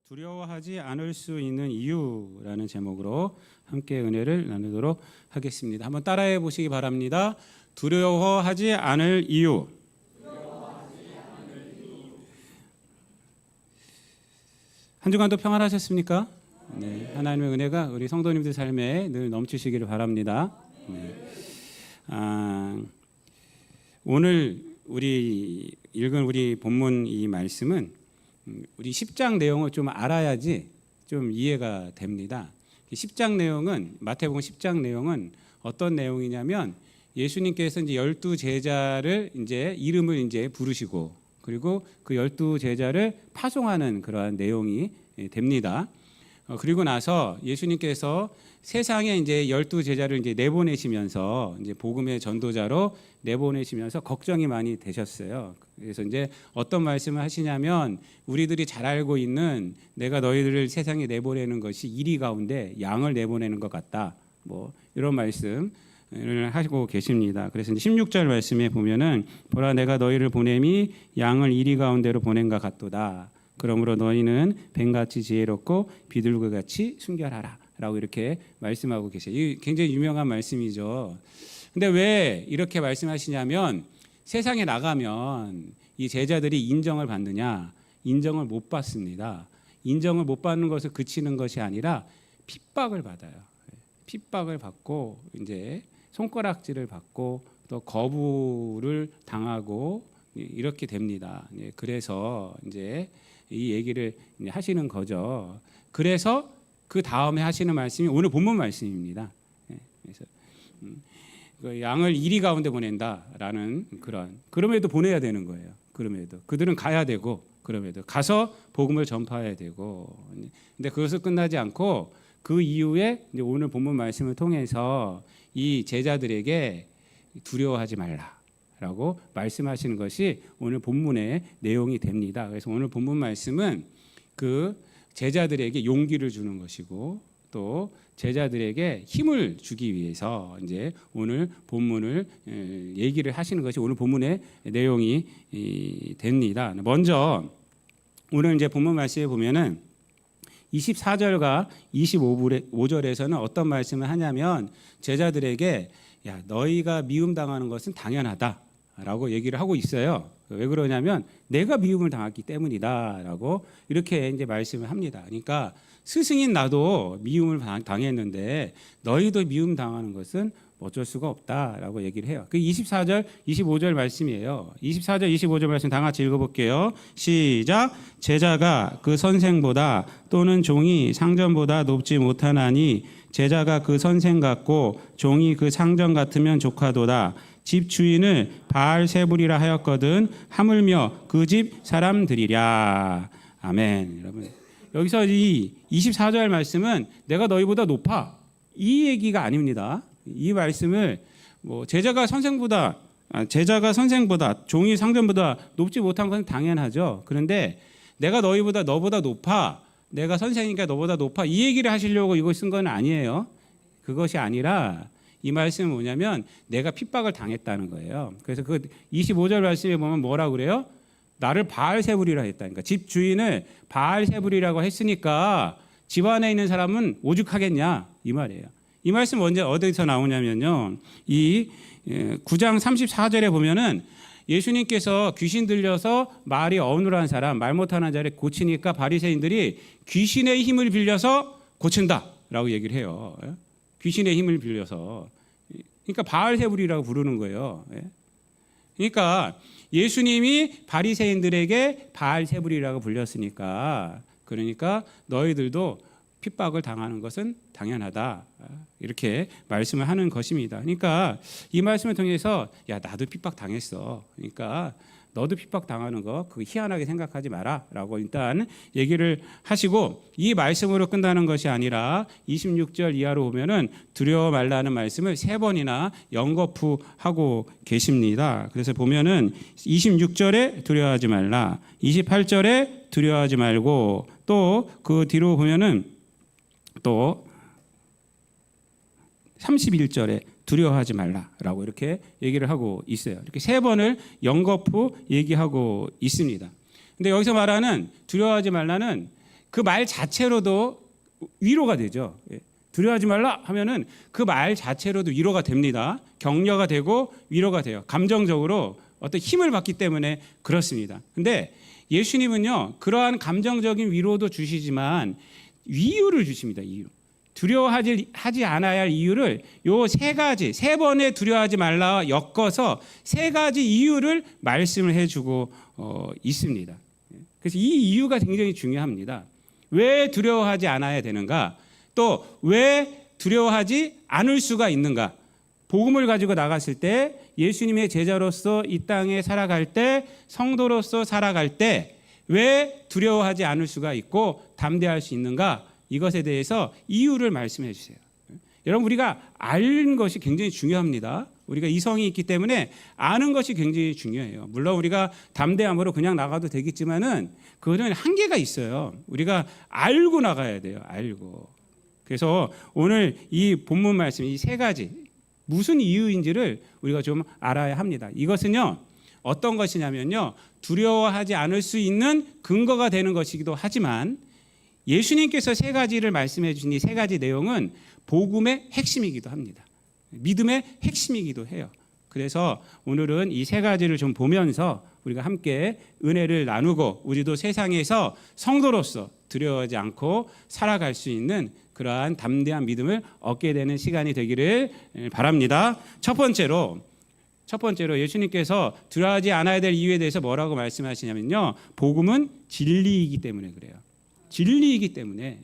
두려워하지 않을 수 있는 이유라는 제목으로 함께 은혜를 나누도록 하겠습니다. 한번 따라해 보시기 바랍니다. 두려워하지 않을 이유. 한 주간도 평안하셨습니까? 네, 하나님의 은혜가 우리 성도님들 삶에 늘 넘치시기를 바랍니다. 네. 오늘 우리 읽은 우리 본문 이 말씀은 우리 10장 내용을 좀 알아야지 좀 이해가 됩니다. 10장 내용은 마태복음 10장 내용은 어떤 내용이냐면 예수님께서 이제 12제자를 이제 이름을 이제 부르시고 그리고 그 12제자를 파송하는 그러한 내용이 됩니다. 그리고 나서 예수님께서 세상에 이제 12제자를 이제 내보내시면서 이제 복음의 전도자로 내보내시면서 걱정이 많이 되셨어요. 그래서 이제 어떤 말씀을 하시냐면 우리들이 잘 알고 있는 내가 너희들을 세상에 내보내는 것이 이리 가운데 양을 내보내는 것 같다. 뭐 이런 말씀을 하시고 계십니다. 그래서 이제 16절 말씀에 보면은 보라 내가 너희를 보냄이 양을 이리 가운데로 보낸것 같도다. 그러므로 너희는 뱀같이 지혜롭고 비둘기같이 순결하라 라고 이렇게 말씀하고 계세요. 이 굉장히 유명한 말씀이죠. 근데 왜 이렇게 말씀하시냐면 세상에 나가면 이 제자들이 인정을 받느냐? 인정을 못 받습니다. 인정을 못 받는 것을 그치는 것이 아니라 핍박을 받아요. 핍박을 받고 이제 손가락질을 받고 또 거부를 당하고 이렇게 됩니다. 그래서 이제 이 얘기를 하시는 거죠. 그래서 그 다음에 하시는 말씀이 오늘 본문 말씀입니다. 그래서 양을 이리 가운데 보낸다라는 그럼에도 보내야 되는 거예요. 그럼에도 그들은 가야 되고 그럼에도 가서 복음을 전파해야 되고 근데 그것을 끝나지 않고 그 이후에 이제 오늘 본문 말씀을 통해서 이 제자들에게 두려워하지 말라라고 말씀하시는 것이 오늘 본문의 내용이 됩니다. 그래서 오늘 본문 말씀은 그 제자들에게 용기를 주는 것이고 또 제자들에게 힘을 주기 위해서 이제 오늘 본문을 얘기를 하시는 것이 오늘 본문의 내용이 됩니다. 먼저 오늘 이제 본문 말씀에 보면은 24절과 25절에서는 어떤 말씀을 하냐면 제자들에게 야 너희가 미움 당하는 것은 당연하다라고 얘기를 하고 있어요. 왜 그러냐면 내가 미움을 당했기 때문이다라고 이렇게 이제 말씀을 합니다. 그러니까 스승인 나도 미움을 당했는데 너희도 미움 당하는 것은 어쩔 수가 없다라고 얘기를 해요. 그 24절, 25절 말씀이에요. 24절, 25절 말씀 다 같이 읽어볼게요. 시작. 제자가 그 선생보다 또는 종이 상전보다 높지 못하나니 제자가 그 선생 같고 종이 그 상전 같으면 족하도다. 집 주인을 바알세불이라 하였거든 하물며 그 집 사람들이랴. 아멘. 여러분 여기서 이 24절 말씀은 내가 너희보다 높아 이 얘기가 아닙니다. 이 말씀을 뭐 제자가 선생보다 종이 상전보다 높지 못한 것은 당연하죠. 그런데 내가 너희보다 너보다 높아 내가 선생이니까 너보다 높아 이 얘기를 하시려고 이걸 쓴 건 아니에요. 그것이 아니라 이 말씀은 뭐냐면 내가 핍박을 당했다는 거예요. 그래서 그 25절 말씀에 보면 뭐라 그래요? 나를 바알세불이라 했다니까. 집 주인을 바알세불이라고 했으니까 집 안에 있는 사람은 오죽하겠냐 이 말이에요. 이 말씀 언제 어디서 나오냐면요. 이 9장 34절에 보면은 예수님께서 귀신 들려서 말이 어눌한 사람, 말 못하는 자를 고치니까 바리새인들이 귀신의 힘을 빌려서 고친다라고 얘기를 해요. 귀신의 힘을 빌려서. 그러니까 바알세불이라고 부르는 거예요. 그러니까 예수님이 바리새인들에게 바알세불이라고 불렸으니까 그러니까 너희들도 핍박을 당하는 것은 당연하다. 이렇게 말씀을 하는 것입니다. 그러니까 이 말씀을 통해서 야 나도 핍박 당했어. 그러니까 너도 핍박 당하는 거 그거 희한하게 생각하지 마라라고 일단 얘기를 하시고 이 말씀으로 끝나는 것이 아니라 26절 이하로 보면은 두려워 말라는 말씀을 3번이나 연거푸하고 계십니다. 그래서 보면은 26절에 두려워하지 말라, 28절에 두려워하지 말고 또 그 뒤로 보면은 또 31절에 두려워하지 말라라고 이렇게 얘기를 하고 있어요. 이렇게 3번을 연거푸 얘기하고 있습니다. 근데 여기서 말하는 두려워하지 말라는 그 말 자체로도 위로가 되죠. 두려워하지 말라 하면은 그 말 자체로도 위로가 됩니다. 격려가 되고 위로가 돼요. 감정적으로 어떤 힘을 받기 때문에 그렇습니다. 근데 예수님은요, 그러한 감정적인 위로도 주시지만 이유를 주십니다. 이유. 두려워하지 않아야 할 이유를 요 세 가지, 세 번에 두려워하지 말라 엮어서 세 가지 이유를 말씀을 해주고 있습니다. 그래서 이 이유가 굉장히 중요합니다. 왜 두려워하지 않아야 되는가? 또 왜 두려워하지 않을 수가 있는가? 복음을 가지고 나갔을 때, 예수님의 제자로서 이 땅에 살아갈 때, 성도로서 살아갈 때 왜 두려워하지 않을 수가 있고 담대할 수 있는가? 이것에 대해서 이유를 말씀해 주세요. 여러분, 우리가 아는 것이 굉장히 중요합니다. 우리가 이성이 있기 때문에 아는 것이 굉장히 중요해요. 물론 우리가 담대함으로 그냥 나가도 되겠지만은 그거는 한계가 있어요. 우리가 알고 나가야 돼요. 알고. 그래서 오늘 이 본문 말씀, 이 세 가지 무슨 이유인지를 우리가 좀 알아야 합니다. 이것은요, 어떤 것이냐면요, 두려워하지 않을 수 있는 근거가 되는 것이기도 하지만, 예수님께서 세 가지를 말씀해 주신 이 세 가지 내용은 복음의 핵심이기도 합니다. 믿음의 핵심이기도 해요. 그래서 오늘은 이 세 가지를 좀 보면서 우리가 함께 은혜를 나누고 우리도 세상에서 성도로서 두려워하지 않고 살아갈 수 있는 그러한 담대한 믿음을 얻게 되는 시간이 되기를 바랍니다. 첫 번째로 예수님께서 두려워하지 않아야 될 이유에 대해서 뭐라고 말씀하시냐면요, 복음은 진리이기 때문에 그래요. 진리이기 때문에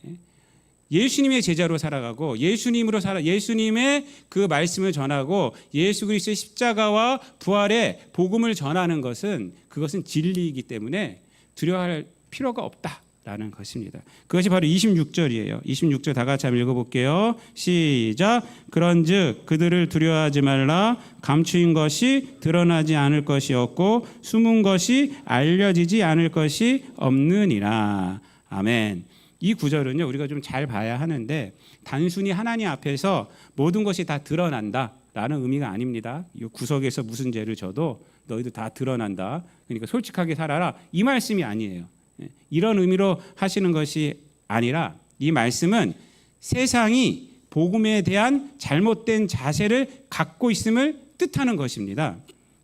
예수님의 제자로 살아가고 예수님의 그 말씀을 전하고 예수 그리스도의 십자가와 부활의 복음을 전하는 그것은 진리이기 때문에 두려워할 필요가 없다라는 것입니다. 그것이 바로 26절이에요. 26절 다 같이 한번 읽어볼게요. 시작. 그런즉 그들을 두려워하지 말라. 감추인 것이 드러나지 않을 것이 없고 숨은 것이 알려지지 않을 것이 없느니라. 아멘. 이 구절은요, 우리가 좀 잘 봐야 하는데, 단순히 하나님 앞에서 모든 것이 다 드러난다라는 의미가 아닙니다. 이 구석에서 무슨 죄를 져도 너희도 다 드러난다. 그러니까 솔직하게 살아라. 이 말씀이 아니에요. 이런 의미로 하시는 것이 아니라, 이 말씀은 세상이 복음에 대한 잘못된 자세를 갖고 있음을 뜻하는 것입니다.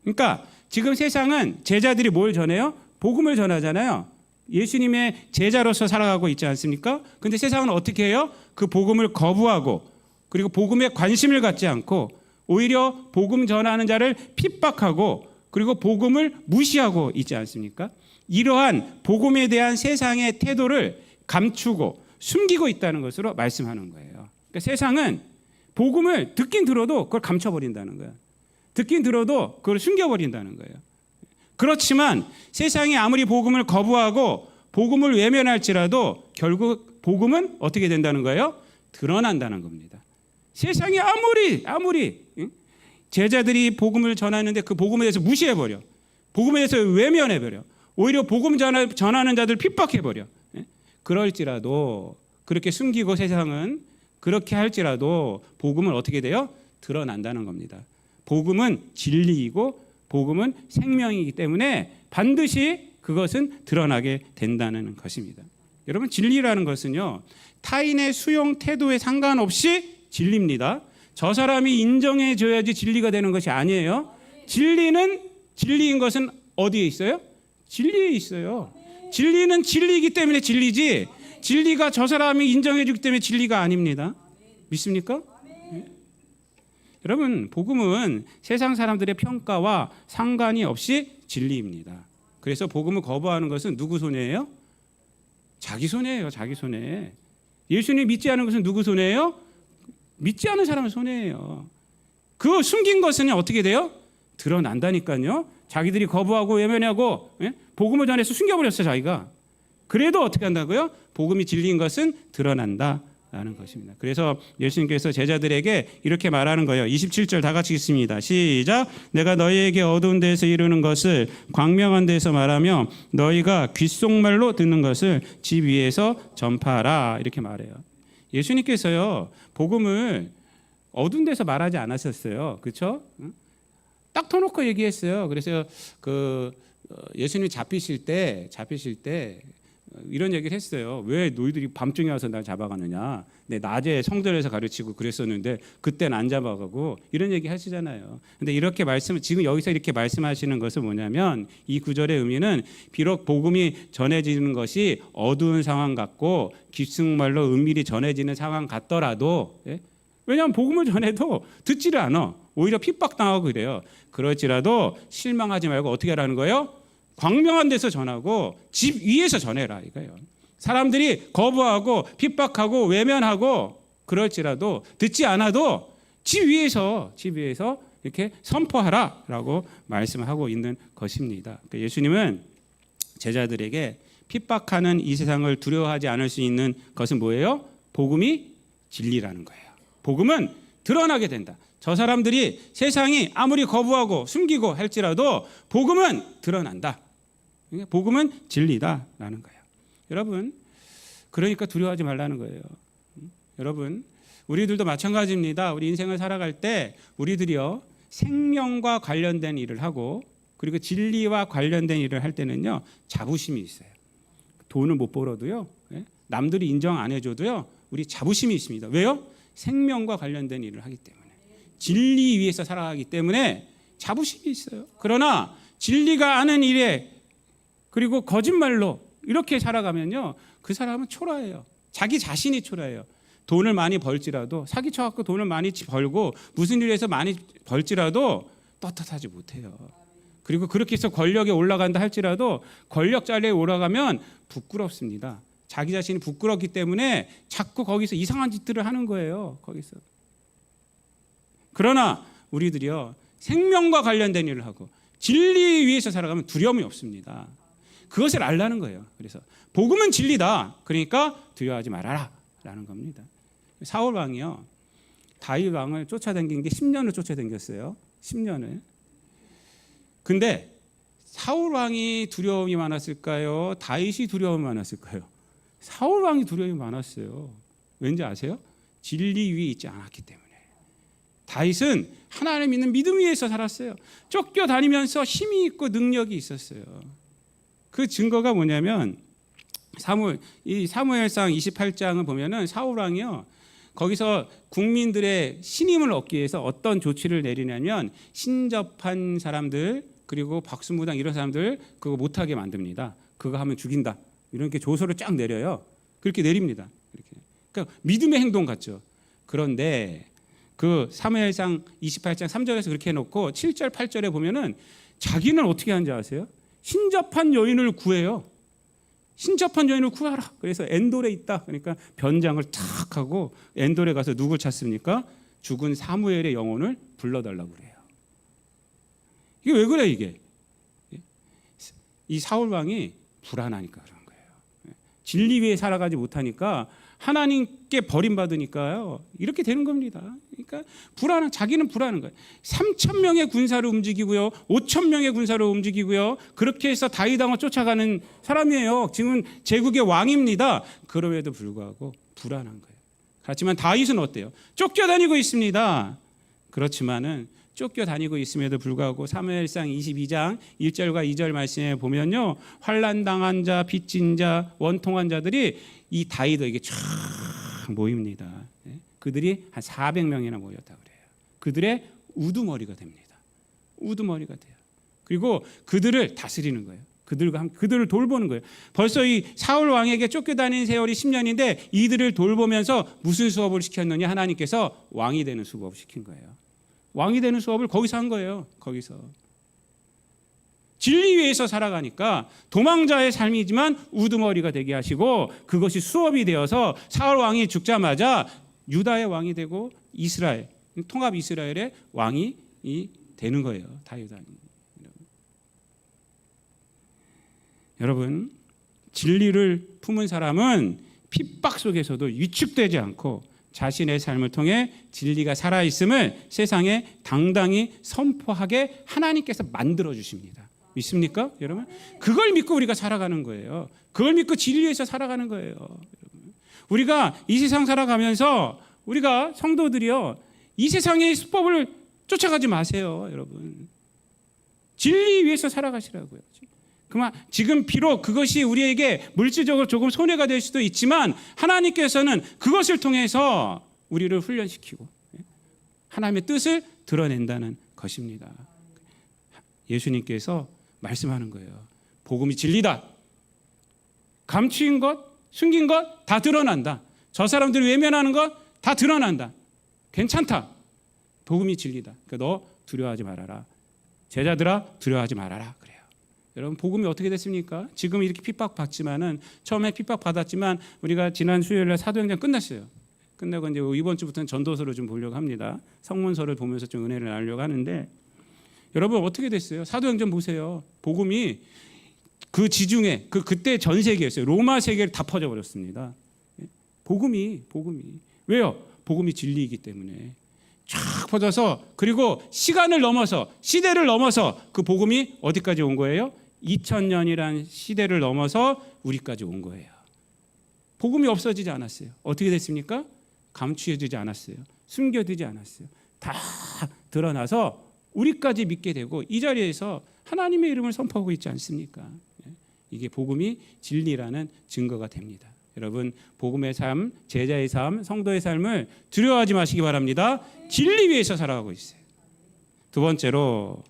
그러니까 지금 세상은 제자들이 뭘 전해요? 복음을 전하잖아요. 예수님의 제자로서 살아가고 있지 않습니까? 근데 세상은 어떻게 해요? 그 복음을 거부하고, 그리고 복음에 관심을 갖지 않고, 오히려 복음 전하는 자를 핍박하고, 그리고 복음을 무시하고 있지 않습니까? 이러한 복음에 대한 세상의 태도를 감추고 숨기고 있다는 것으로 말씀하는 거예요. 그러니까 세상은 복음을 듣긴 들어도 그걸 감춰버린다는 거예요. 듣긴 들어도 그걸 숨겨버린다는 거예요. 그렇지만 세상이 아무리 복음을 거부하고 복음을 외면할지라도 결국 복음은 어떻게 된다는 거예요? 드러난다는 겁니다. 세상이 아무리 제자들이 복음을 전하는데 그 복음에 대해서 무시해버려, 복음에 대해서 외면해버려, 오히려 복음 전하는 자들 핍박해버려. 그럴지라도, 그렇게 숨기고 세상은 그렇게 할지라도 복음은 어떻게 돼요? 드러난다는 겁니다. 복음은 진리이고 복음은 생명이기 때문에 반드시 그것은 드러나게 된다는 것입니다. 여러분, 진리라는 것은요, 타인의 수용 태도에 상관없이 진리입니다. 저 사람이 인정해 줘야지 진리가 되는 것이 아니에요. 진리인 것은 어디에 있어요? 진리에 있어요. 진리는 진리이기 때문에 진리지, 진리가 저 사람이 인정해 주기 때문에 진리가 아닙니다. 믿습니까? 여러분, 복음은 세상 사람들의 평가와 상관이 없이 진리입니다. 그래서 복음을 거부하는 것은 누구 손해예요? 자기 손해예요. 자기 손해. 예수님 믿지 않은 것은 누구 손해예요? 믿지 않은 사람의 손해예요. 그 숨긴 것은 어떻게 돼요? 드러난다니까요. 자기들이 거부하고 외면하고 복음을 전해서 숨겨버렸어요. 자기가. 그래도 어떻게 한다고요? 복음이 진리인 것은 드러난다 라는 것입니다. 그래서 예수님께서 제자들에게 이렇게 말하는 거예요. 27절 다 같이 읽습니다. 시작. 내가 너희에게 어두운 데서 이루는 것을 광명한 데서 말하며 너희가 귓속말로 듣는 것을 집 위에서 전파하라. 이렇게 말해요. 예수님께서요, 복음을 어두운 데서 말하지 않았었어요. 그렇죠? 딱 터놓고 얘기했어요. 그래서 예수님이 잡히실 때 이런 얘기를 했어요. 왜 너희들이 밤중에 와서 날 잡아가느냐. 내 낮에 성전에서 가르치고 그랬었는데 그때는 안 잡아가고 이런 얘기 하시잖아요. 근데 이렇게 지금 여기서 이렇게 말씀하시는 것은 뭐냐면 이 구절의 의미는 비록 복음이 전해지는 것이 어두운 상황 같고 귓속말로 은밀히 전해지는 상황 같더라도, 예? 왜냐하면 복음을 전해도 듣지를 않아. 오히려 핍박당하고 그래요. 그럴지라도 실망하지 말고 어떻게 하라는 거예요? 광명한 데서 전하고 집 위에서 전해라 이거예요. 사람들이 거부하고 핍박하고 외면하고 그럴지라도 듣지 않아도 집 위에서 이렇게 선포하라라고 말씀하고 있는 것입니다. 그러니까 예수님은 제자들에게 핍박하는 이 세상을 두려워하지 않을 수 있는 것은 뭐예요? 복음이 진리라는 거예요. 복음은 드러나게 된다. 저 사람들이 세상이 아무리 거부하고 숨기고 할지라도 복음은 드러난다. 복음은 진리다라는 거예요. 여러분, 그러니까 두려워하지 말라는 거예요. 여러분, 우리들도 마찬가지입니다. 우리 인생을 살아갈 때 우리들이요 생명과 관련된 일을 하고 그리고 진리와 관련된 일을 할 때는요 자부심이 있어요. 돈을 못 벌어도요, 남들이 인정 안 해줘도요 우리 자부심이 있습니다. 왜요? 생명과 관련된 일을 하기 때문에, 진리 위에서 살아가기 때문에 자부심이 있어요. 그러나 진리가 아는 일에 그리고 거짓말로 이렇게 살아가면요 그 사람은 초라해요. 자기 자신이 초라해요. 돈을 많이 벌지라도 사기쳐갖고 돈을 많이 벌고 무슨 일에서 많이 벌지라도 떳떳하지 못해요. 그리고 그렇게 해서 권력에 올라간다 할지라도 권력 자리에 올라가면 부끄럽습니다. 자기 자신이 부끄럽기 때문에 자꾸 거기서 이상한 짓들을 하는 거예요. 거기서. 그러나 우리들이요 생명과 관련된 일을 하고 진리 위에서 살아가면 두려움이 없습니다. 그것을 알라는 거예요. 그래서 복음은 진리다. 그러니까 두려워하지 말아라 라는 겁니다. 사울 왕이요 다윗 왕을 쫓아다닌 게 10년을 쫓아다녔어요. 10년을. 근데 사울 왕이 두려움이 많았을까요? 다윗이 두려움이 많았을까요? 사울 왕이 두려움이 많았어요. 왠지 아세요? 진리 위에 있지 않았기 때문에. 다윗은 하나님을 믿는 믿음 위에서 살았어요. 쫓겨다니면서 힘이 있고 능력이 있었어요. 그 증거가 뭐냐면 사무엘상 28장을 보면은 사울 왕이요 거기서 국민들의 신임을 얻기 위해서 어떤 조치를 내리냐면 신접한 사람들 그리고 박수무당 이런 사람들 그거 못하게 만듭니다. 그거 하면 죽인다. 이렇게 조서를 쫙 내려요. 그렇게 내립니다. 이렇게. 그러니까 믿음의 행동 같죠. 그런데 그 사무엘상 28장 3절에서 그렇게 해놓고 7절 8절에 보면은 자기는 어떻게 하는지 아세요? 신접한 여인을 구해요. 신접한 여인을 구하라. 그래서 엔돌에 있다. 그러니까 변장을 탁 하고 엔돌에 가서 누굴 찾습니까? 죽은 사무엘의 영혼을 불러달라고 그래요. 이게 왜 그래 이게? 이 사울 왕이 불안하니까 그런 거예요. 진리 위에 살아가지 못하니까 하나님께 버림받으니까요. 이렇게 되는 겁니다. 그러니까 자기는 불안한 거예요. 3,000명의 군사를 움직이고요. 5,000명의 군사를 움직이고요. 그렇게 해서 다윗 왕을 쫓아가는 사람이에요. 지금 제국의 왕입니다. 그럼에도 불구하고 불안한 거예요. 그렇지만 다윗은 어때요? 쫓겨다니고 있습니다. 그렇지만은 쫓겨다니고 있음에도 불구하고 사무엘상 22장 1절과 2절 말씀에 보면요. 환난당한 자, 빚진 자, 원통한 자들이 이 다윗에게 쫙 모입니다. 그들이 한 400명이나 모였다 그래요. 그들의 우두머리가 됩니다. 우두머리가 돼요. 그리고 그들을 다스리는 거예요. 그들을 돌보는 거예요. 벌써 이 사울 왕에게 쫓겨다닌 세월이 10년인데 이들을 돌보면서 무슨 수업을 시켰느냐? 하나님께서 왕이 되는 수업을 시킨 거예요. 왕이 되는 수업을 거기서 한 거예요. 거기서. 진리 위에서 살아가니까 도망자의 삶이지만 우두머리가 되게 하시고 그것이 수업이 되어서 사울 왕이 죽자마자 유다의 왕이 되고 이스라엘, 통합 이스라엘의 왕이 되는 거예요. 다윗 왕이. 여러분, 진리를 품은 사람은 핍박 속에서도 위축되지 않고 자신의 삶을 통해 진리가 살아있음을 세상에 당당히 선포하게 하나님께서 만들어 주십니다. 믿습니까? 여러분? 그걸 믿고 우리가 살아가는 거예요. 그걸 믿고 진리에서 살아가는 거예요. 우리가 이 세상 살아가면서 우리가 성도들이요 이 세상의 수법을 쫓아가지 마세요. 여러분. 진리 위에서 살아가시라고요. 그만 지금 비록 그것이 우리에게 물질적으로 조금 손해가 될 수도 있지만 하나님께서는 그것을 통해서 우리를 훈련시키고 하나님의 뜻을 드러낸다는 것입니다. 예수님께서 말씀하는 거예요. 복음이 진리다. 감추인 것, 숨긴 것 다 드러난다. 저 사람들이 외면하는 것 다 드러난다. 괜찮다. 복음이 진리다. 그러니까 너 두려워하지 말아라. 제자들아 두려워하지 말아라. 그래요. 여러분 복음이 어떻게 됐습니까? 지금 이렇게 핍박받지만은 처음에 핍박받았지만 우리가 지난 수요일날 사도행전 끝났어요. 끝나고 이제 이번 주부터는 전도서를 좀 보려고 합니다. 성문서를 보면서 좀 은혜를 나누려고 하는데 여러분 어떻게 됐어요? 사도행전 보세요. 복음이 그 지중해 그때 전 세계였어요. 로마 세계를 다 퍼져 버렸습니다. 복음이 왜요? 복음이 진리이기 때문에 쫙 퍼져서 그리고 시간을 넘어서 시대를 넘어서 그 복음이 어디까지 온 거예요? 2000년이란 시대를 넘어서 우리까지 온 거예요. 복음이 없어지지 않았어요. 어떻게 됐습니까? 감추어지지 않았어요. 숨겨지지 않았어요. 다 드러나서 우리까지 믿게 되고 이 자리에서 하나님의 이름을 선포하고 있지 않습니까? 이게 복음이 진리라는 증거가 됩니다. 여러분 복음의 삶, 제자의 삶, 성도의 삶을 두려워하지 마시기 바랍니다. 진리 위에서 살아가고 있어요. 두 번째로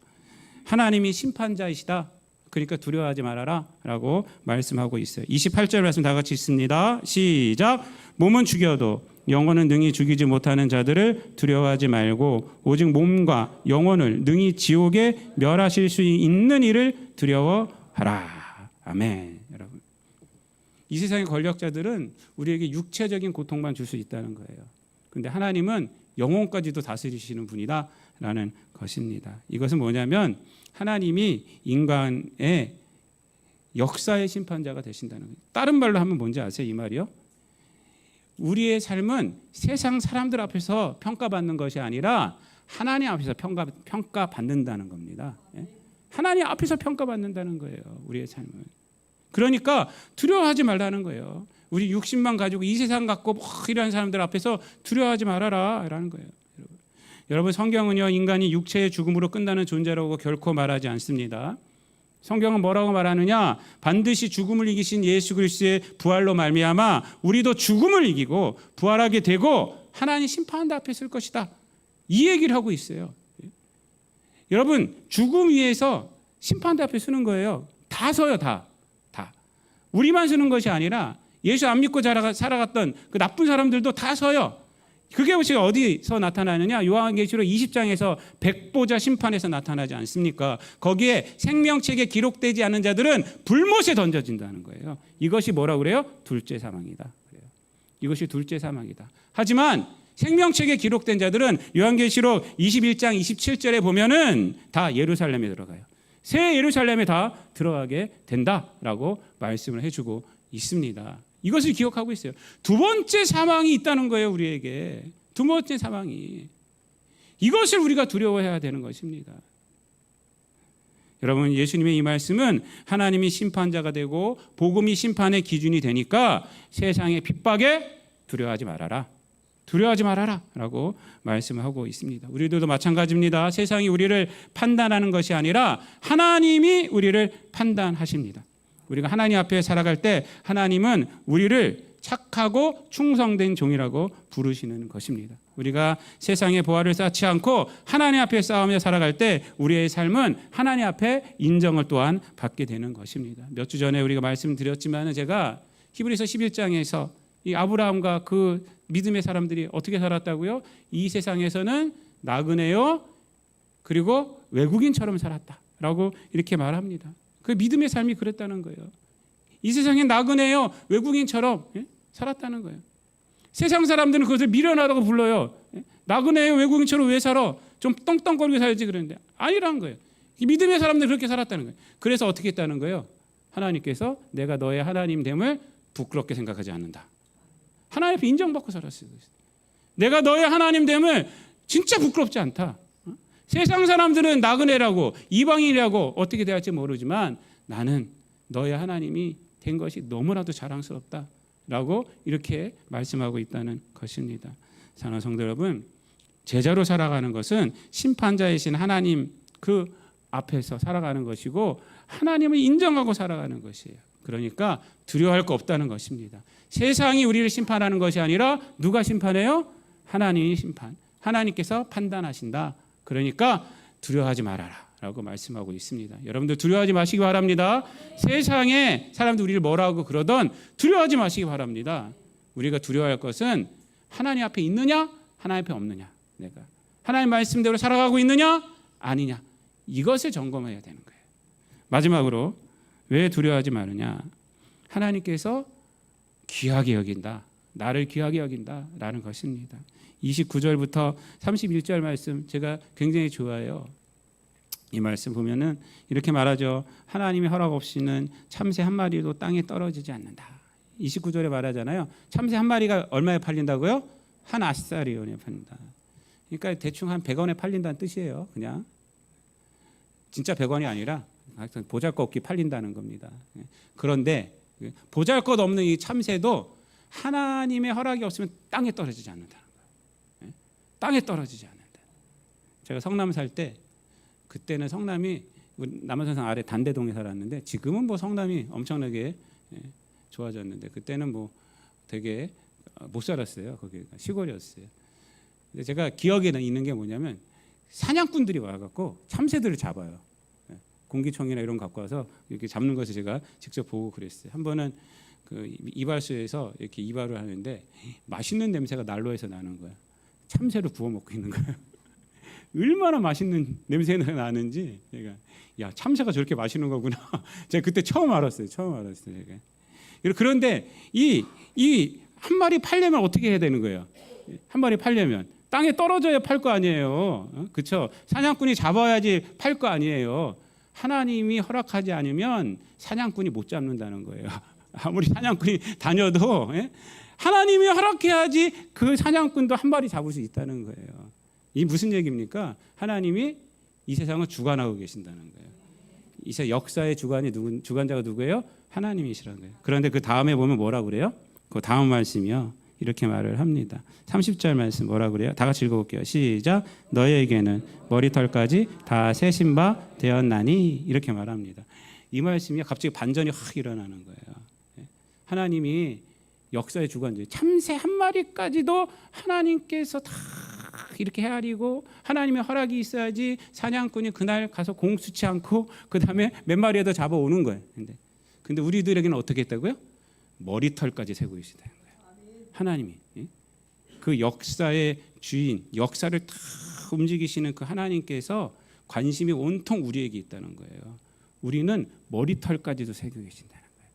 하나님이 심판자이시다. 그러니까 두려워하지 말아라 라고 말씀하고 있어요. 28절 말씀 다 같이 읽습니다. 시작. 몸은 죽여도 영혼은 능히 죽이지 못하는 자들을 두려워하지 말고 오직 몸과 영혼을 능히 지옥에 멸하실 수 있는 이를 두려워하라. 아멘. 여러분 이 세상의 권력자들은 우리에게 육체적인 고통만 줄 수 있다는 거예요. 그런데 하나님은 영혼까지도 다스리시는 분이다라는 것입니다. 이것은 뭐냐면 하나님이 인간의 역사의 심판자가 되신다는 거예요. 다른 말로 하면 뭔지 아세요? 이 말이요. 우리의 삶은 세상 사람들 앞에서 평가받는 것이 아니라 하나님 앞에서 평가받는다는 겁니다. 하나님 앞에서 평가받는다는 거예요. 우리의 삶은. 그러니까 두려워하지 말라는 거예요. 우리 육신만 가지고 이 세상 갖고 이런 사람들 앞에서 두려워하지 말아라 라는 거예요. 여러분 성경은요 인간이 육체의 죽음으로 끝나는 존재라고 결코 말하지 않습니다. 성경은 뭐라고 말하느냐? 반드시 죽음을 이기신 예수 그리스도의 부활로 말미암아 우리도 죽음을 이기고 부활하게 되고 하나님 심판대 앞에 설 것이다. 이 얘기를 하고 있어요. 여러분 죽음 위에서 심판대 앞에 서는 거예요. 다 서요. 다. 우리만 서는 것이 아니라 예수 안 믿고 살아갔던 그 나쁜 사람들도 다 서요. 그게 혹시 어디서 나타나느냐? 요한계시록 20장에서 백보자 심판에서 나타나지 않습니까? 거기에 생명책에 기록되지 않은 자들은 불못에 던져진다는 거예요. 이것이 뭐라고 그래요? 둘째 사망이다. 그래요. 이것이 둘째 사망이다. 하지만 생명책에 기록된 자들은 요한계시록 21장 27절에 보면은 다 예루살렘에 들어가요. 새 예루살렘에 다 들어가게 된다라고 말씀을 해주고 있습니다. 이것을 기억하고 있어요. 두 번째 사망이 있다는 거예요. 우리에게 두 번째 사망이. 이것을 우리가 두려워해야 되는 것입니다. 여러분 예수님의 이 말씀은 하나님이 심판자가 되고 복음이 심판의 기준이 되니까 세상의 핍박에 두려워하지 말아라. 두려워하지 말아라 라고 말씀하고 있습니다. 우리들도 마찬가지입니다. 세상이 우리를 판단하는 것이 아니라 하나님이 우리를 판단하십니다. 우리가 하나님 앞에 살아갈 때 하나님은 우리를 착하고 충성된 종이라고 부르시는 것입니다. 우리가 세상의 보화를 쌓지 않고 하나님 앞에 싸우며 살아갈 때 우리의 삶은 하나님 앞에 인정을 또한 받게 되는 것입니다. 몇 주 전에 우리가 말씀드렸지만 제가 히브리서 11장에서 이 아브라함과 그 믿음의 사람들이 어떻게 살았다고요? 이 세상에서는 나그네요 그리고 외국인처럼 살았다라고 이렇게 말합니다. 그 믿음의 삶이 그랬다는 거예요. 이 세상에 나그네요 외국인처럼 살았다는 거예요. 세상 사람들은 그것을 미련하다고 불러요. 나그네요 외국인처럼 왜 살아? 좀 떵떵거리고 살지 그러는데 아니라는 거예요. 믿음의 사람들은 그렇게 살았다는 거예요. 그래서 어떻게 했다는 거예요? 하나님께서 내가 너의 하나님됨을 부끄럽게 생각하지 않는다. 하나님 앞에 인정받고 살았어요. 내가 너의 하나님됨을 진짜 부끄럽지 않다. 세상 사람들은 나그네라고 이방인이라고 어떻게 대할지 모르지만 나는 너의 하나님이 된 것이 너무나도 자랑스럽다라고 이렇게 말씀하고 있다는 것입니다. 사랑하는 성도 여러분, 제자로 살아가는 것은 심판자이신 하나님 그 앞에서 살아가는 것이고 하나님을 인정하고 살아가는 것이에요. 그러니까 두려워할 거 없다는 것입니다. 세상이 우리를 심판하는 것이 아니라 누가 심판해요? 하나님이 심판. 하나님께서 판단하신다. 그러니까 두려워하지 말아라 라고 말씀하고 있습니다. 여러분들 두려워하지 마시기 바랍니다. 세상에 사람들 우리를 뭐라고 그러던 두려워하지 마시기 바랍니다. 우리가 두려워할 것은 하나님 앞에 있느냐 하나님 앞에 없느냐, 내가 하나님 말씀대로 살아가고 있느냐 아니냐, 이것을 점검해야 되는 거예요. 마지막으로 왜 두려워하지 마느냐, 하나님께서 귀하게 여긴다, 나를 귀하게 여긴다라는 것입니다. 29절부터 31절 말씀 제가 굉장히 좋아해요. 이 말씀 보면은 이렇게 말하죠. 하나님의 허락 없이는 참새 한 마리도 땅에 떨어지지 않는다. 29절에 말하잖아요. 참새 한 마리가 얼마에 팔린다고요? 한 아시사리온에 팔린다. 그러니까 대충 한 100원에 팔린다는 뜻이에요. 그냥 진짜 100원이 아니라 보잘것없게 팔린다는 겁니다. 그런데 보잘것없는 이 참새도 하나님의 허락이 없으면 땅에 떨어지지 않는다는 거예요. 땅에 떨어지지 않는다. 제가 성남 살 때 그때는 성남이 남한산성 아래 단대동에 살았는데 지금은 뭐 성남이 엄청나게 좋아졌는데 그때는 뭐 되게 못 살았어요. 거기 시골이었어요. 근데 제가 기억에 있는 게 뭐냐면 사냥꾼들이 와갖고 참새들을 잡아요. 공기총이나 이런 거 갖고 와서 이렇게 잡는 것을 제가 직접 보고 그랬어요. 한 번은 그 이발소에서 이렇게 이발을 하는데 맛있는 냄새가 난로에서 나는 거야. 참새를 구워 먹고 있는 거예요. 얼마나 맛있는 냄새가 나는지 제가 야 참새가 저렇게 맛있는 거구나. 제가 그때 처음 알았어요. 제가. 그런데 이 한 마리 팔려면 어떻게 해야 되는 거예요? 한 마리 팔려면 땅에 떨어져야 팔 거 아니에요. 그렇죠? 사냥꾼이 잡아야지 팔 거 아니에요. 하나님이 허락하지 않으면 사냥꾼이 못 잡는다는 거예요. 아무리 사냥꾼이 다녀도 하나님이 허락해야지 그 사냥꾼도 한 마리 잡을 수 있다는 거예요. 이 무슨 얘기입니까? 하나님이 이 세상을 주관하고 계신다는 거예요. 이 세상 역사의 주관자가 누구예요? 하나님이시라는 거예요. 그런데 그 다음에 보면 뭐라고 그래요? 그 다음 말씀이요. 이렇게 말을 합니다. 30절 말씀 뭐라고 그래요? 다 같이 읽어볼게요. 시작. 너희에게는 머리털까지 다 세신 바 되었나니, 이렇게 말합니다. 이 말씀이 갑자기 반전이 확 일어나는 거예요. 하나님이 역사의 주관자, 참새 한 마리까지도 하나님께서 다 이렇게 헤아리고 하나님의 허락이 있어야지 사냥꾼이 그날 가서 공수치 않고 그 다음에 몇 마리라도 잡아오는 거예요. 근데 우리들에게는 어떻게 했다고요? 머리털까지 세고 계시다는 거예요. 하나님이 그 역사의 주인, 역사를 다 움직이시는 그 하나님께서 관심이 온통 우리에게 있다는 거예요. 우리는 머리털까지도 세고 계신다는 거예요.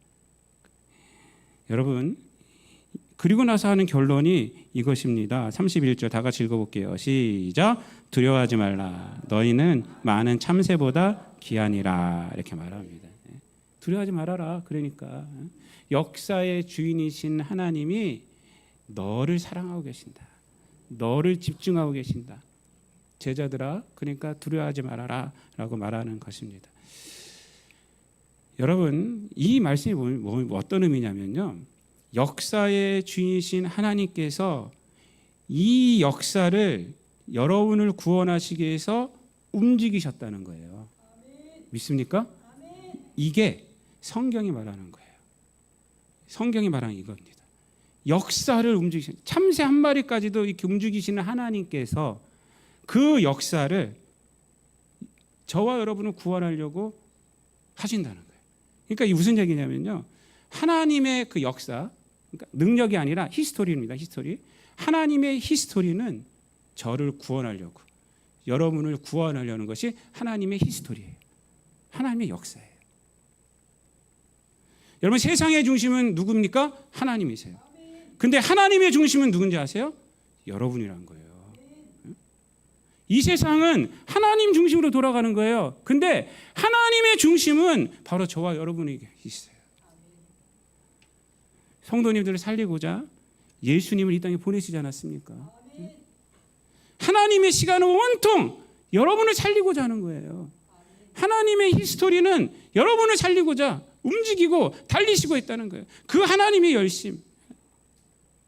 여러분, 그리고 나서 하는 결론이 이것입니다. 31절 다 같이 읽어볼게요. 시작. 두려워하지 말라. 너희는 많은 참새보다 귀하니라. 이렇게 말합니다. 두려워하지 말아라. 그러니까 역사의 주인이신 하나님이 너를 사랑하고 계신다. 너를 집중하고 계신다. 제자들아, 그러니까 두려워하지 말아라 라고 말하는 것입니다. 여러분, 이 말씀이 어떤 의미냐면요, 역사의 주인이신 하나님께서 이 역사를 여러분을 구원하시기 위해서 움직이셨다는 거예요. 믿습니까? 이게 성경이 말하는 거예요. 성경이 말하는 이겁니다. 역사를 움직이시는, 참새 한 마리까지도 이렇게 움직이시는 하나님께서 그 역사를 저와 여러분을 구원하려고 하신다는 거예요. 그러니까 이게 무슨 얘기냐면요, 하나님의 그 역사, 그러니까 능력이 아니라 히스토리입니다. 히스토리. 하나님의 히스토리는 저를 구원하려고, 여러분을 구원하려는 것이 하나님의 히스토리예요. 하나님의 역사예요. 여러분, 세상의 중심은 누굽니까? 하나님이세요. 근데 하나님의 중심은 누군지 아세요? 여러분이란 거예요. 이 세상은 하나님 중심으로 돌아가는 거예요. 근데 하나님의 중심은 바로 저와 여러분에게 있어요. 성도님들을 살리고자 예수님을 이 땅에 보내시지 않았습니까? 하나님의 시간은 온통 여러분을 살리고자 하는 거예요. 하나님의 히스토리는 여러분을 살리고자 움직이고 달리시고 있다는 거예요. 그 하나님의 열심,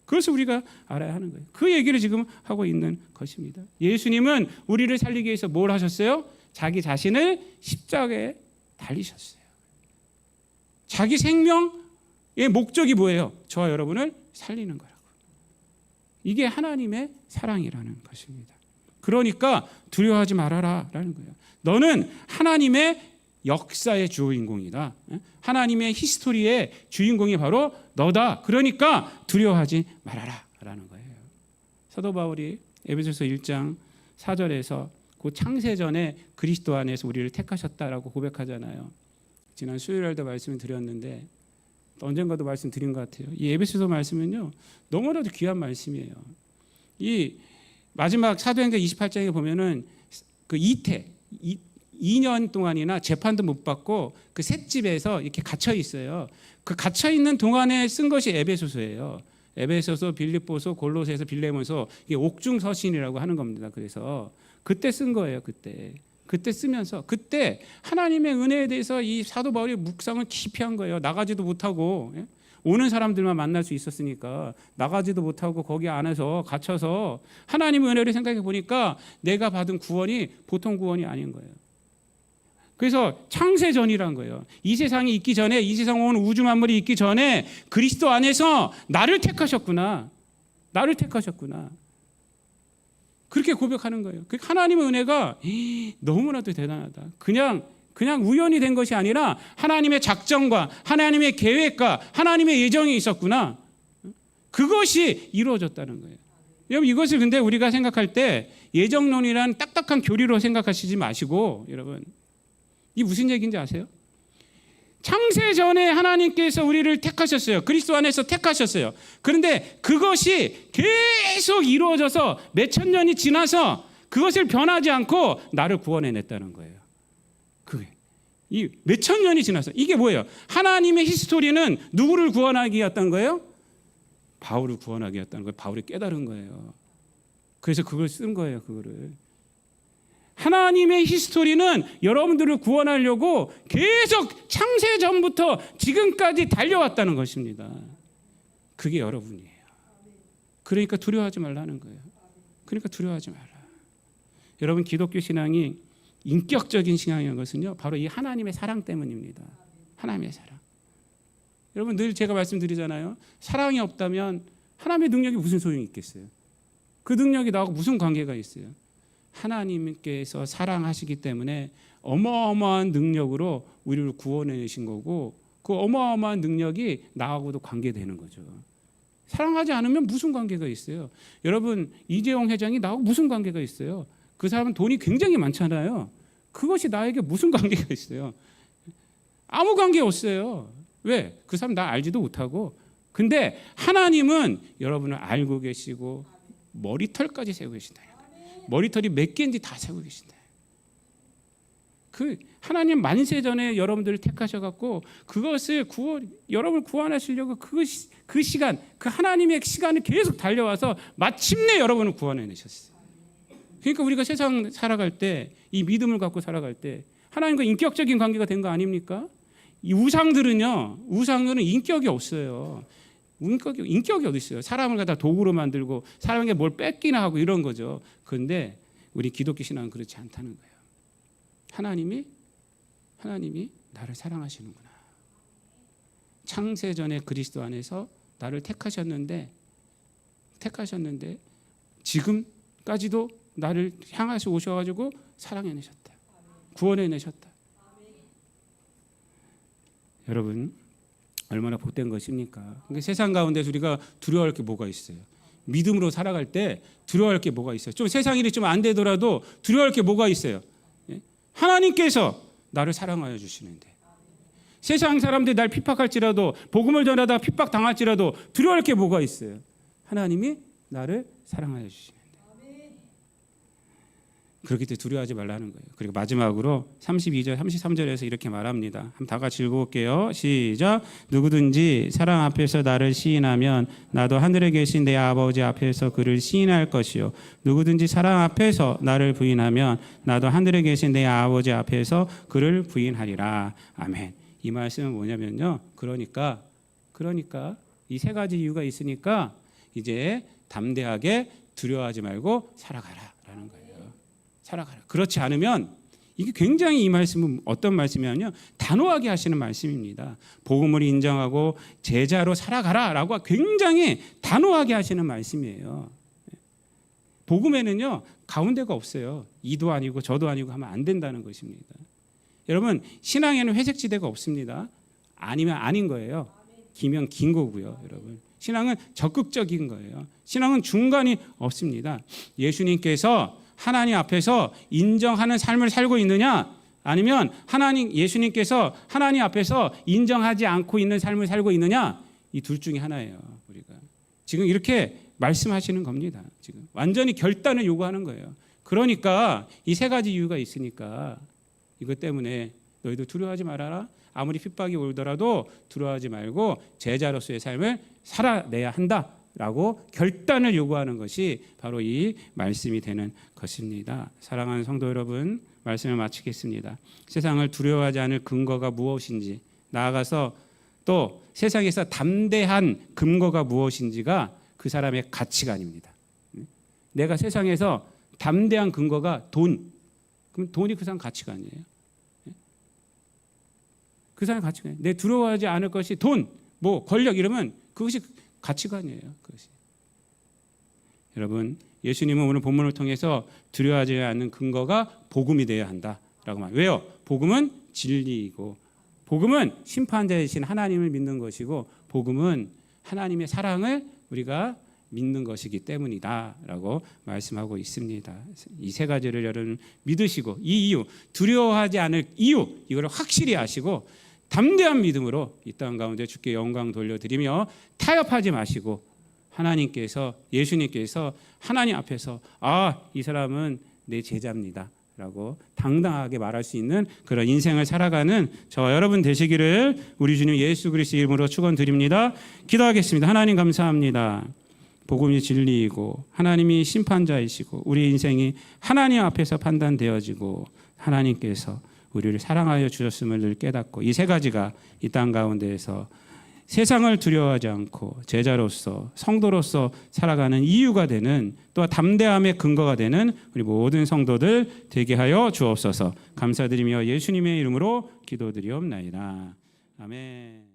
그것을 우리가 알아야 하는 거예요. 그 얘기를 지금 하고 있는 것입니다. 예수님은 우리를 살리기 위해서 뭘 하셨어요? 자기 자신을 십자가에 달리셨어요. 자기 생명의 목적이 뭐예요? 저와 여러분을 살리는 거라고. 이게 하나님의 사랑이라는 것입니다. 그러니까 두려워하지 말아라 라는 거예요. 너는 하나님의 역사의 주인공이다. 하나님의 히스토리의 주인공이 바로 너다. 그러니까 두려워하지 말아라 라는 거예요. 사도 바울이 에베소서 1장 4절에서 그 창세전에 그리스도 안에서 우리를 택하셨다라고 고백하잖아요. 지난 수요일에도 말씀을 드렸는데 언젠가도 말씀드린 것 같아요. 이 에베소서 말씀은요 너무나도 귀한 말씀이에요. 이 마지막 사도행전 28장에 보면은 그 이태 2년 동안이나 재판도 못 받고 그 셋집에서 이렇게 갇혀 있어요. 그 갇혀 있는 동안에 쓴 것이 에베소서예요. 에베소서, 빌립보서, 골로새서, 빌레몬서, 이게 옥중 서신이라고 하는 겁니다. 그래서 그때 쓴 거예요. 그때 쓰면서 그때 하나님의 은혜에 대해서 이 사도 바울이 묵상을 깊이 한 거예요. 나가지도 못하고 오는 사람들만 만날 수 있었으니까 나가지도 못하고 거기 안에서 갇혀서 하나님의 은혜를 생각해 보니까 내가 받은 구원이 보통 구원이 아닌 거예요. 그래서 창세전이란 거예요. 이 세상이 있기 전에, 이 세상 온 우주 만물이 있기 전에 그리스도 안에서 나를 택하셨구나. 나를 택하셨구나. 그렇게 고백하는 거예요. 하나님의 은혜가 너무나도 대단하다. 그냥 우연이 된 것이 아니라 하나님의 작정과 하나님의 계획과 하나님의 예정이 있었구나. 그것이 이루어졌다는 거예요. 여러분 이것을 근데 우리가 생각할 때 예정론이란 딱딱한 교리로 생각하시지 마시고 여러분 이 무슨 얘기인지 아세요? 창세전에 하나님께서 우리를 택하셨어요. 그리스도 안에서 택하셨어요. 그런데 그것이 계속 이루어져서 몇천 년이 지나서 그것을 변하지 않고 나를 구원해냈다는 거예요. 그게 이 몇천 년이 지나서 이게 뭐예요? 하나님의 히스토리는 누구를 구원하기 위했던 거예요? 바울을 구원하기 위했다는 거예요. 바울이 깨달은 거예요. 그래서 그걸 쓴 거예요. 그거를 하나님의 히스토리는 여러분들을 구원하려고 계속 창세전부터 지금까지 달려왔다는 것입니다. 그게 여러분이에요. 그러니까 두려워하지 말라는 거예요. 그러니까 두려워하지 마라. 여러분 기독교 신앙이 인격적인 신앙인 것은요 바로 이 하나님의 사랑 때문입니다. 하나님의 사랑. 여러분 늘 제가 말씀드리잖아요. 사랑이 없다면 하나님의 능력이 무슨 소용이 있겠어요? 그 능력이 나하고 무슨 관계가 있어요? 하나님께서 사랑하시기 때문에 어마어마한 능력으로 우리를 구원해내신 거고 그 어마어마한 능력이 나하고도 관계되는 거죠. 사랑하지 않으면 무슨 관계가 있어요? 여러분 이재용 회장이 나하고 무슨 관계가 있어요? 그 사람은 돈이 굉장히 많잖아요. 그것이 나에게 무슨 관계가 있어요? 아무 관계 없어요. 왜? 그 사람 나 알지도 못하고. 근데 하나님은 여러분을 알고 계시고 머리털까지 세우고 계신다. 머리털이 몇 개인지 다 세우고 계신다. 그 하나님 만세전에 여러분들을 택하셔갖고 그것을 여러분을 구원하시려고 그 시간, 그 하나님의 시간을 계속 달려와서 마침내 여러분을 구원해내셨어요. 그러니까 우리가 세상 살아갈 때 이 믿음을 갖고 살아갈 때 하나님과 인격적인 관계가 된 거 아닙니까? 이 우상들은 인격이 없어요. 인격이 어디 있어요? 사람을 갖다 도구로 만들고 사람에게 뭘 뺏기나 하고 이런 거죠. 그런데 우리 기독교 신앙은 그렇지 않다는 거예요. 하나님이 나를 사랑하시는구나. 창세전에 그리스도 안에서 나를 택하셨는데 지금까지도 나를 향하시 오셔가지고 사랑해내셨다. 구원해내셨다. 여러분 얼마나 복된 것입니까? 그러니까 세상 가운데서 우리가 두려워할 게 뭐가 있어요? 믿음으로 살아갈 때 두려워할 게 뭐가 있어요? 좀 세상 일이 좀 안 되더라도 두려워할 게 뭐가 있어요? 하나님께서 나를 사랑하여 주시는데 세상 사람들이 날 핍박할지라도 복음을 전하다가 핍박당할지라도 두려워할 게 뭐가 있어요? 하나님이 나를 사랑하여 주시는데 그렇기 때문에 두려워하지 말라는 거예요. 그리고 마지막으로 32절, 33절에서 이렇게 말합니다. 한번 다 같이 읽어볼게요. 시작. 누구든지 사랑 앞에서 나를 시인하면 나도 하늘에 계신 내 아버지 앞에서 그를 시인할 것이요. 누구든지 사랑 앞에서 나를 부인하면 나도 하늘에 계신 내 아버지 앞에서 그를 부인하리라. 아멘. 이 말씀은 뭐냐면요. 그러니까 이 세 가지 이유가 있으니까 이제 담대하게 두려워하지 말고 살아가라라는 거예요. 살아가라. 그렇지 않으면 이게 굉장히 이 말씀은 어떤 말씀이냐면요, 단호하게 하시는 말씀입니다. 복음을 인정하고 제자로 살아가라라고 굉장히 단호하게 하시는 말씀이에요. 복음에는요 가운데가 없어요. 이도 아니고 저도 아니고 하면 안 된다는 것입니다. 여러분, 신앙에는 회색지대가 없습니다. 아니면 아닌 거예요. 기면 긴 거고요. 여러분, 신앙은 적극적인 거예요. 신앙은 중간이 없습니다. 예수님께서 하나님 앞에서 인정하는 삶을 살고 있느냐, 아니면 예수님께서 하나님 앞에서 인정하지 않고 있는 삶을 살고 있느냐, 이 둘 중에 하나예요. 우리가 지금 이렇게 말씀하시는 겁니다. 지금 완전히 결단을 요구하는 거예요. 그러니까 이 세 가지 이유가 있으니까 이것 때문에 너희도 두려워하지 말아라. 아무리 핍박이 오더라도 두려워하지 말고 제자로서의 삶을 살아내야 한다라고 결단을 요구하는 것이 바로 이 말씀이 되는 것입니다. 사랑하는 성도 여러분, 말씀을 마치겠습니다. 세상을 두려워하지 않을 근거가 무엇인지, 나아가서 또 세상에서 담대한 근거가 무엇인지가 그 사람의 가치관입니다. 내가 세상에서 담대한 근거가 돈, 그럼 돈이 그 사람 가치관이에요. 그 사람 가치관이에요. 내 두려워하지 않을 것이 돈, 뭐 권력 이러면 그것이 가치관이에요. 그것이. 여러분, 예수님은 오늘 본문을 통해서 두려워하지 않는 근거가 복음이 되어야 한다라고 말해요. 왜요? 복음은 진리이고, 복음은 심판자이신 하나님을 믿는 것이고, 복음은 하나님의 사랑을 우리가 믿는 것이기 때문이다라고 말씀하고 있습니다. 이 세 가지를 여러분 믿으시고, 이 이유, 두려워하지 않을 이유, 이걸 확실히 아시고 담대한 믿음으로 이 땅 가운데 주께 영광 돌려드리며 타협하지 마시고, 예수님께서 하나님 앞에서 이 사람은 내 제자입니다 라고 당당하게 말할 수 있는 그런 인생을 살아가는 저와 여러분 되시기를 우리 주님 예수 그리스도 이름으로 축원드립니다. 기도하겠습니다. 하나님 감사합니다. 복음이 진리이고 하나님이 심판자이시고 우리 인생이 하나님 앞에서 판단되어지고 하나님께서 우리를 사랑하여 주셨음을 늘 깨닫고, 이 세 가지가 이 땅 가운데에서 세상을 두려워하지 않고 제자로서 성도로서 살아가는 이유가 되는, 또 담대함의 근거가 되는 우리 모든 성도들 되게 하여 주옵소서. 감사드리며 예수님의 이름으로 기도드리옵나이다. 아멘.